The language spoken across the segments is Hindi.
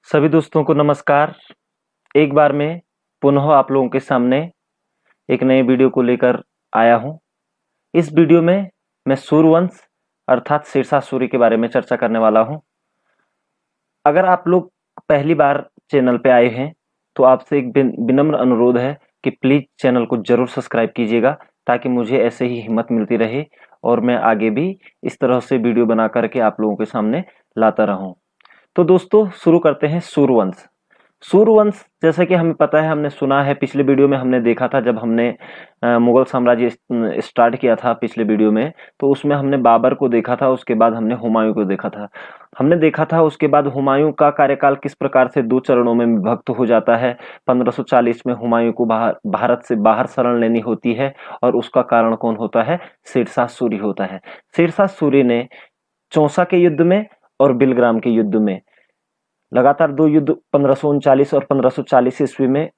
सभी दोस्तों को नमस्कार। एक बार मैं पुनः आप लोगों के सामने एक नए वीडियो को लेकर आया हूं। इस वीडियो में मैं सूर्यवंश अर्थात शेरशाह सूरी के बारे में चर्चा करने वाला हूं। अगर आप लोग पहली बार चैनल पे आए हैं तो आपसे एक विनम्र अनुरोध है कि प्लीज चैनल को जरूर सब्सक्राइब कीजिएगा, ताकि मुझे ऐसे ही हिम्मत मिलती रहे और मैं आगे भी इस तरह से वीडियो बना करके आप लोगों के सामने लाता रहूं। तो दोस्तों शुरू करते हैं सूर्यवंश। सूर्यवंश जैसा कि हमें पता है, हमने सुना है, पिछले वीडियो में हमने देखा था जब हमने मुगल साम्राज्य स्टार्ट किया था पिछले वीडियो में, तो उसमें हमने बाबर को देखा था, उसके बाद हमने हुमायूं को देखा था। हमने देखा था उसके बाद हुमायूं का कार्यकाल किस प्रकार से दो चरणों में विभक्त हो जाता है। 1540 में हुमायूं को भारत से बाहर शरण लेनी होती है और उसका कारण कौन होता है? शेरशाह सूरी होता है। शेरशाह सूरी ने चौसा के युद्ध में और बिलग्राम के युद्ध में लगातार दो युद्ध 1539 और 1540 ईस्वी में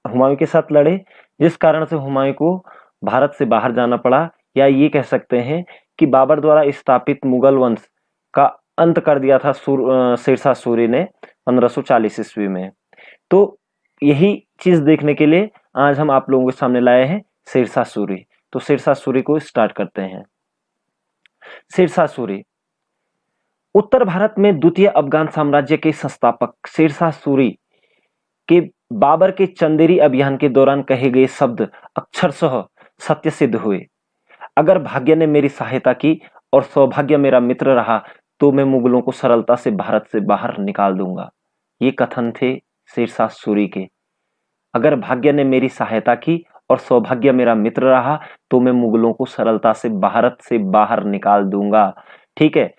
हुमायूं के साथ लड़े, जिस कारण से हुमायूं को भारत से बाहर जाना पड़ा, या ये कह सकते हैं कि बाबर द्वारा स्थापित मुगल वंश का अंत कर दिया था शेरशाह सूरी ने 1540 ईस्वी में। तो यही चीज देखने के लिए आज हम आप लोगों के सामने लाए हैं शेरशाह सूरी। तो शेरशाह सूरी को स्टार्ट करते हैं। शेरशाह सूरी उत्तर भारत में द्वितीय अफगान साम्राज्य के संस्थापक शेरशाह सूरी के बाबर के चंदेरी अभियान के दौरान कहे गए शब्द अक्षरशः सत्य सिद्ध हुए। अगर भाग्य ने मेरी सहायता की और सौभाग्य मेरा मित्र रहा तो मैं मुगलों को सरलता से भारत से बाहर निकाल दूंगा। ये कथन थे शेरशाह सूरी के। अगर भाग्य ने मेरी सहायता की और सौभाग्य मेरा मित्र रहा तो मैं मुगलों को सरलता से भारत से बाहर निकाल दूंगा। ठीक है।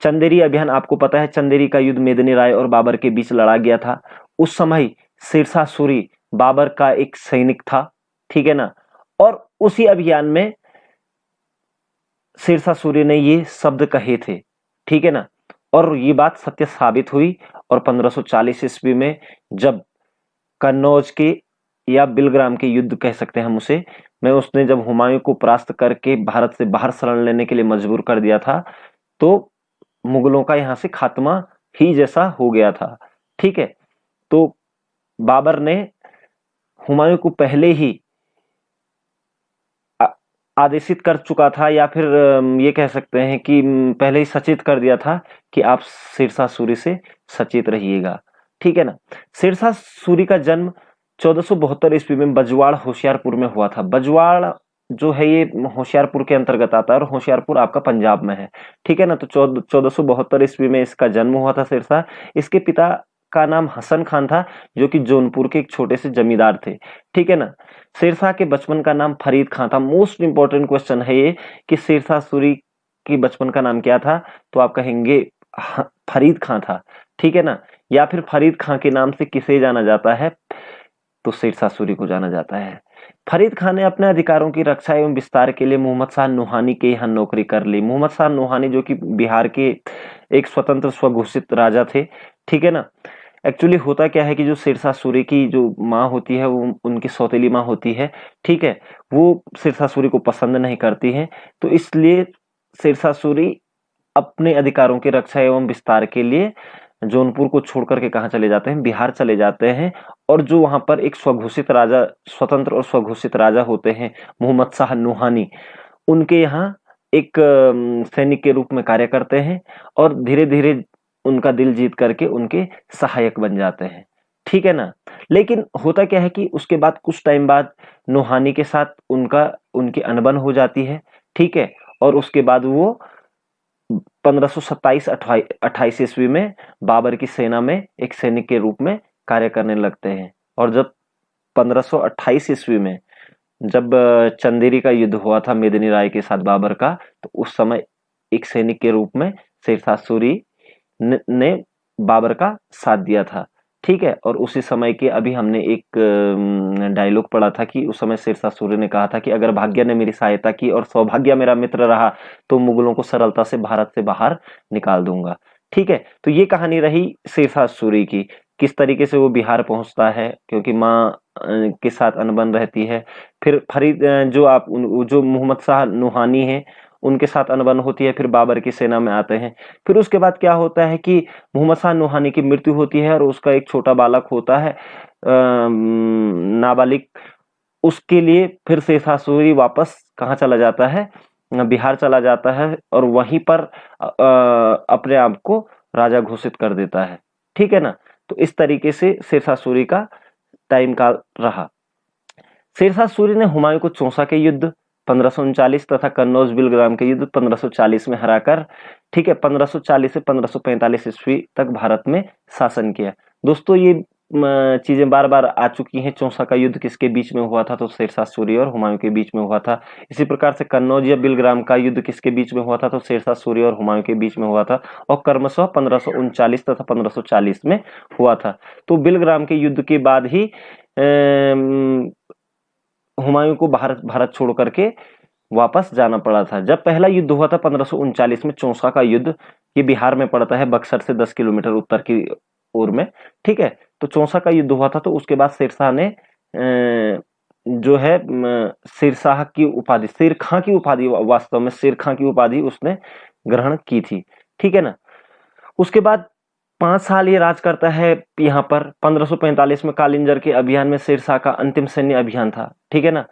चंदेरी अभियान आपको पता है, चंदेरी का युद्ध मेदिनी राय और बाबर के बीच लड़ा गया था। उस समय शेरशाह सूरी बाबर का एक सैनिक था, ठीक है ना। और उसी अभियान में शेरशाह सूरी ने ये शब्द कहे थे, ठीक है ना। और ये बात सत्य साबित हुई और 1540 ईस्वी में जब कन्नौज के या बिलग्राम के युद्ध कह सकते हैं हम उसे, में उसने जब हुमायूं को परास्त करके भारत से बाहर शरण लेने के लिए मजबूर कर दिया था, तो मुगलों का यहां से खात्मा ही जैसा हो गया था। ठीक है। तो बाबर ने हुमायूं को पहले ही आदेशित कर चुका था, या फिर ये कह सकते हैं कि पहले ही सचेत कर दिया था कि आप शेरशाह सूरी से सचेत रहिएगा। ठीक है ना। शेरशाह सूरी का जन्म 1472 ईस्वी में बजवाड़ होशियारपुर में हुआ था। बजवाड़ जो है ये होशियारपुर के अंतर्गत आता है और होशियारपुर आपका पंजाब में है। ठीक है ना। तो 1472 ईस्वी में इसका जन्म हुआ था शेरशाह। इसके पिता का नाम हसन खान था, जो कि जौनपुर के एक छोटे से जमींदार थे। ठीक है ना। शेरशाह के बचपन का नाम फरीद खां था। मोस्ट इंपॉर्टेंट क्वेश्चन है ये कि शेरशाह सूरी की बचपन का नाम क्या था, तो आप कहेंगे फरीद खां था। ठीक है ना। या फिर फरीद खां के नाम से किसे जाना जाता है, तो शेरशाह सूरी को जाना जाता है। फरीद खान ने अपने अधिकारों की रक्षा एवं विस्तार के लिए मोहम्मद शाह नूहानी के यहाँ नौकरी कर ली। मोहम्मद शाह नूहानी जो कि बिहार के एक स्वतंत्र स्वघोषित राजा थे। ठीक है ना। एक्चुअली होता क्या है कि जो शेरशाह सूरी की जो माँ होती है, वो उनकी सौतेली माँ होती है, ठीक है, वो शेरशाह सूरी को पसंद नहीं करती है। तो इसलिए शेरशाह सूरी अपने अधिकारों की रक्षा एवं विस्तार के लिए जौनपुर को छोड़ करके कहाँ चले जाते हैं? बिहार चले जाते हैं। और जो वहां पर एक स्वघोषित राजा, स्वतंत्र और स्वघोषित राजा होते हैं, मोहम्मद शाह नूहानी, उनके यहाँ एक सैनिक के रूप में कार्य करते हैं और धीरे धीरे उनका दिल जीत करके उनके सहायक बन जाते हैं। ठीक है ना। लेकिन होता क्या है कि उसके बाद कुछ टाइम बाद नूहानी के साथ उनकी अनबन हो जाती है। ठीक है। और उसके बाद वो 1527-28 ईस्वी में बाबर की सेना में एक सैनिक के रूप में कार्य करने लगते हैं। और जब 1528 ईस्वी में जब चंदेरी का युद्ध हुआ था मेदिनी राय के साथ बाबर का, तो उस समय एक सैनिक के रूप में शेरशाह सूरी ने बाबर का साथ दिया था। ठीक है। और उसी समय के अभी हमने एक डायलॉग पढ़ा था कि उस समय शेरशाह सूरी ने कहा था कि अगर भाग्य ने मेरी सहायता की और सौभाग्य मेरा मित्र रहा तो मुगलों को सरलता से भारत से बाहर निकाल दूंगा। ठीक है। तो ये कहानी रही शेरशाह सूरी की, किस तरीके से वो बिहार पहुंचता है, क्योंकि माँ के साथ अनबन रहती है। फिर फरीद जो मोहम्मद शाह नूहानी है, उनके साथ अनबन होती है, फिर बाबर की सेना में आते हैं। फिर उसके बाद क्या होता है कि मोहम्मद शाह नूहानी की मृत्यु होती है और उसका एक छोटा बालक होता है नाबालिग। उसके लिए फिर शेरशाह सूरी वापस कहाँ चला जाता है, बिहार चला जाता है और वहीं पर अपने आप को राजा घोषित कर देता है। ठीक है ना। तो इस तरीके से शेरशाह सूरी का टाइम काल रहा। शेरशाह सूरी ने हुमायूं को चौसा के युद्ध 1539 तथा कन्नौज बिलग्राम के युद्ध 1540 में हराकर, ठीक है, 1540 से 1545 ईस्वी तक भारत में शासन किया। दोस्तों ये चीजें बार बार आ चुकी हैं। चौसा का युद्ध किसके बीच में हुआ था, तो शेरशाह सूरी और हुमायूं के बीच में हुआ था। इसी प्रकार से कन्नौज या बिलग्राम का युद्ध किसके बीच में हुआ था, तो शेरशाह सूरी और हुमायूं के बीच में हुआ था और क्रमशः 1539 तथा 1540 में हुआ था। तो बिलग्राम के युद्ध के बाद ही हुमायूं को भारत छोड़ करके वापस जाना पड़ा था। जब पहला युद्ध हुआ था 1539 में, चौसा का युद्ध, ये बिहार में पड़ता है, बक्सर से 10 किलोमीटर उत्तर की ओर में। ठीक है, तो चौसा का युद्ध हुआ था। तो उसके बाद शेरशाह ने जो है शेरशाह की उपाधि, शेर खां की उपाधि, वास्तव में शेर खां की उपाधि उसने ग्रहण की थी। ठीक है ना। उसके बाद 5 साल ये राज करता है यहाँ पर। 1545 में कालिंजर के अभियान में शेरशाह का अंतिम सैन्य अभियान था। ठीक है ना,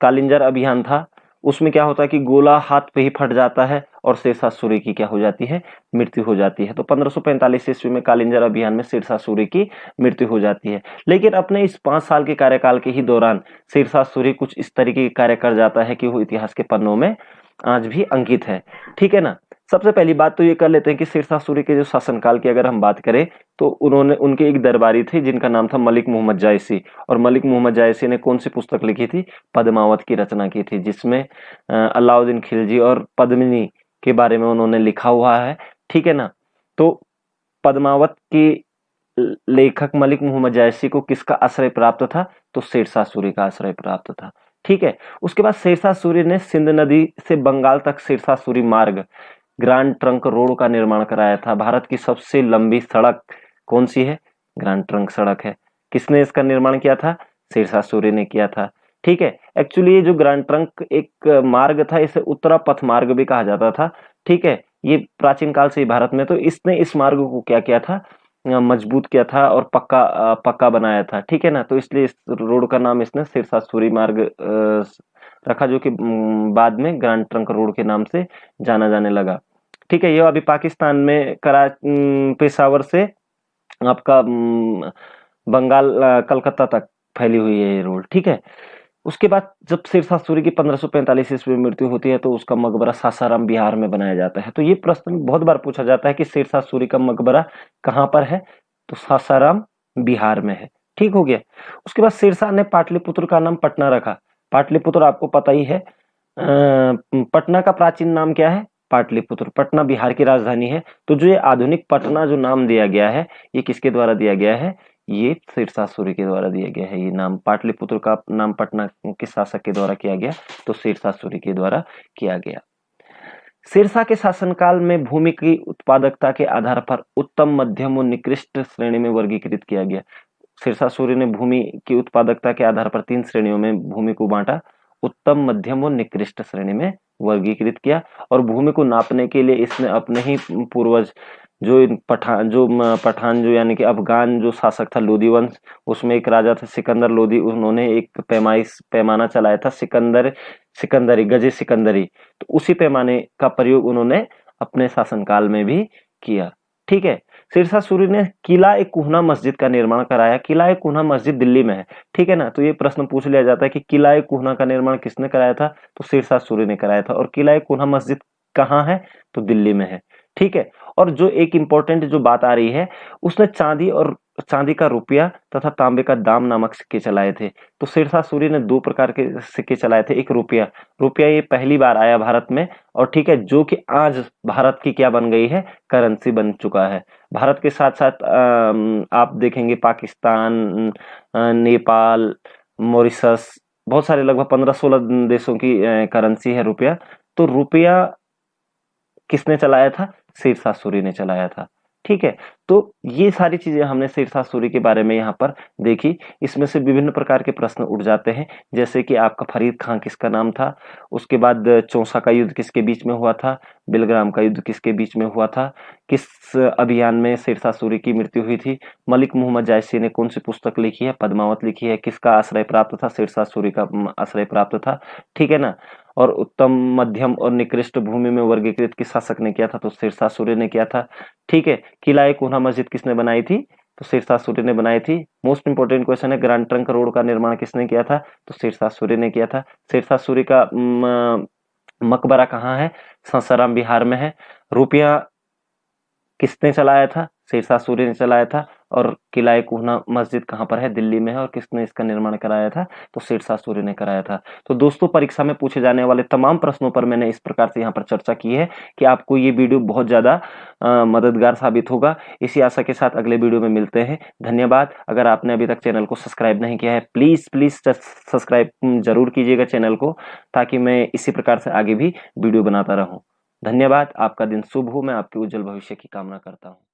कालिंजर अभियान था। उसमें क्या होता है कि गोला हाथ पे ही फट जाता है और शेरशाह सूरी की क्या हो जाती है, मृत्यु हो जाती है। तो 1545 ईस्वी में कालिंजर अभियान में शेरशाह सूरी की मृत्यु हो जाती है। लेकिन अपने इस 5 साल के कार्यकाल के ही दौरान शेरशाह सूरी कुछ इस तरीके के कार्य कर जाता है कि वो इतिहास के पन्नों में आज भी अंकित है। ठीक है ना। सबसे पहली बात तो ये कर लेते हैं कि शेरशाह सूरी के जो शासनकाल की अगर हम बात करें तो उनके एक दरबारी थे जिनका नाम था मलिक मोहम्मद जायसी। और मलिक मोहम्मद जायसी ने कौन सी पुस्तक लिखी थी, पद्मावत की रचना की थी, जिसमें अलाउद्दीन खिलजी और पद्मिनी के बारे में उन्होंने लिखा हुआ है। ठीक है ना। तो पद्मावत के लेखक मलिक मोहम्मद जायसी को किसका आश्रय प्राप्त था, तो शेरशाह सूरी का आश्रय प्राप्त था। ठीक है। उसके बाद शेरशाह सूरी ने सिंध नदी से बंगाल तक शेरशाह सूरी मार्ग, ग्रांड ट्रंक रोड का निर्माण कराया था। भारत की सबसे लंबी सड़क कौन सी है, ग्रांड ट्रंक सड़क है। किसने इसका निर्माण किया था, शेरशाह सूरी ने किया था। ठीक है। एक्चुअली ये जो ग्रांड ट्रंक एक मार्ग था, इसे उत्तरा पथ मार्ग भी कहा जाता था। ठीक है। ये प्राचीन काल से ही भारत में, तो इसने इस मार्ग को क्या किया था, मजबूत किया था और पक्का बनाया था। ठीक है ना। तो इसलिए इस रोड का नाम इसने शेरशाह सूरी मार्ग रखा, जो कि बाद में ग्रांड ट्रंक रोड के नाम से जाना जाने लगा। ठीक है। ये अभी पाकिस्तान में पेशावर से आपका बंगाल कलकत्ता तक फैली हुई है ये रोड। ठीक है। उसके बाद जब शेरशाह सूरी की 1545 ईस्वी में मृत्यु होती है तो उसका मकबरा सासाराम बिहार में बनाया जाता है। तो ये प्रश्न बहुत बार पूछा जाता है कि शेरशाह सूरी का मकबरा कहाँ पर है, तो सासाराम बिहार में है। ठीक हो गया। उसके बाद शेरशाह ने पाटलिपुत्र का नाम पटना रखा। पाटलिपुत्र आपको पता ही है, पटना का प्राचीन नाम क्या है, पाटलिपुत्र। पटना बिहार की राजधानी है। तो जो ये आधुनिक पटना जो नाम दिया गया है, ये किसके द्वारा दिया गया है, ये शेरशाह सूरी के द्वारा दिया गया है। ये नाम पाटलिपुत्र का नाम पटना के शासक के द्वारा किया गया, तो शेरशाह सूरी के द्वारा किया गया। शेरशाह के शासनकाल में भूमि की उत्पादकता के आधार पर उत्तम, मध्यम और निकृष्ट श्रेणी में वर्गीकृत किया गया। शेरशाह सूरी ने भूमि की उत्पादकता के आधार पर 3 श्रेणियों में भूमि को बांटा, उत्तम, मध्यम और निकृष्ट श्रेणी में वर्गीकृत किया। और भूमि को नापने के लिए इसने अपने ही पूर्वज जो पठान जो यानी कि अफगान जो शासक था लोदी वंश, उसमें एक राजा था सिकंदर लोदी, उन्होंने एक पैमाना चलाया था सिकंदरी, गजे सिकंदरी। तो उसी पैमाने का प्रयोग उन्होंने अपने शासनकाल में भी किया। ठीक है। शेरशाह सूरी ने किला ए कुहना मस्जिद का निर्माण कराया। किला ए कुहना मस्जिद दिल्ली में है। ठीक है ना। तो ये प्रश्न पूछ लिया जाता है कि किला ए कुहना का निर्माण किसने कराया था, तो शेरशाह सूरी ने कराया था। और किला ए कुहना मस्जिद कहाँ है, तो दिल्ली में है। ठीक है। और जो एक इंपॉर्टेंट जो बात आ रही है, उसने चांदी का रुपया तथा तांबे का दाम नामक सिक्के चलाए थे। तो शेरशाह सूरी ने 2 प्रकार के सिक्के चलाए थे। एक रुपया ये पहली बार आया भारत में, और ठीक है, जो कि आज भारत की क्या बन गई है, करेंसी बन चुका है। भारत के साथ साथ आप देखेंगे पाकिस्तान, नेपाल, मॉरिशस, बहुत सारे लगभग 15-16 देशों की करेंसी है रुपया। तो रुपया किसने चलाया था, शेरशाह सूरी ने चलाया था। ठीक है। तो ये सारी चीजें हमने शेरशाह सूरी के बारे में यहाँ पर देखी। इसमें से विभिन्न प्रकार के प्रश्न उठ जाते हैं, जैसे कि आपका फरीद खां किसका नाम था, उसके बाद चौसा का युद्ध किसके बीच में हुआ था, बिलग्राम का युद्ध किसके बीच में हुआ था, किस अभियान में शेरशाह सूरी की मृत्यु हुई थी, मलिक मोहम्मद जायसी ने कौन सी पुस्तक लिखी है, पद्मावत लिखी है, किसका आश्रय प्राप्त था, शेरशाह सूरी का आश्रय प्राप्त था, ठीक है ना। और उत्तम, मध्यम और निकृष्ट भूमि में वर्गीकृत किस शासक ने किया था, तो शेरशाह सूरी ने किया था, ठीक है। किला कोना मस्जिद किसने बनाई थी, तो शेरशाह सूरी ने बनाई थी। मोस्ट इंपोर्टेंट क्वेश्चन है, ग्रांड ट्रंक रोड का निर्माण किसने किया था, तो शेरशाह सूरी ने किया था। शेरशाह सूरी का मकबरा कहाँ है, सासाराम बिहार में है। रुपया किसने चलाया था, शेरशाह सूरी ने चलाया था। और किला कोना मस्जिद कहाँ पर है, दिल्ली में है। और किसने इसका निर्माण कराया था, तो शेरशाह सूरी ने कराया था। तो दोस्तों, परीक्षा में पूछे जाने वाले तमाम प्रश्नों पर मैंने इस प्रकार से यहाँ पर चर्चा की है कि आपको ये वीडियो बहुत ज्यादा मददगार साबित होगा। इसी आशा के साथ अगले वीडियो में मिलते हैं। धन्यवाद। अगर आपने अभी तक चैनल को सब्सक्राइब नहीं किया है, प्लीज प्लीज सब्सक्राइब जरूर कीजिएगा चैनल को, ताकि मैं इसी प्रकार से आगे भी वीडियो बनाता रहूं। धन्यवाद। आपका दिन शुभ हो। मैं आपके उज्जवल भविष्य की कामना करता हूं।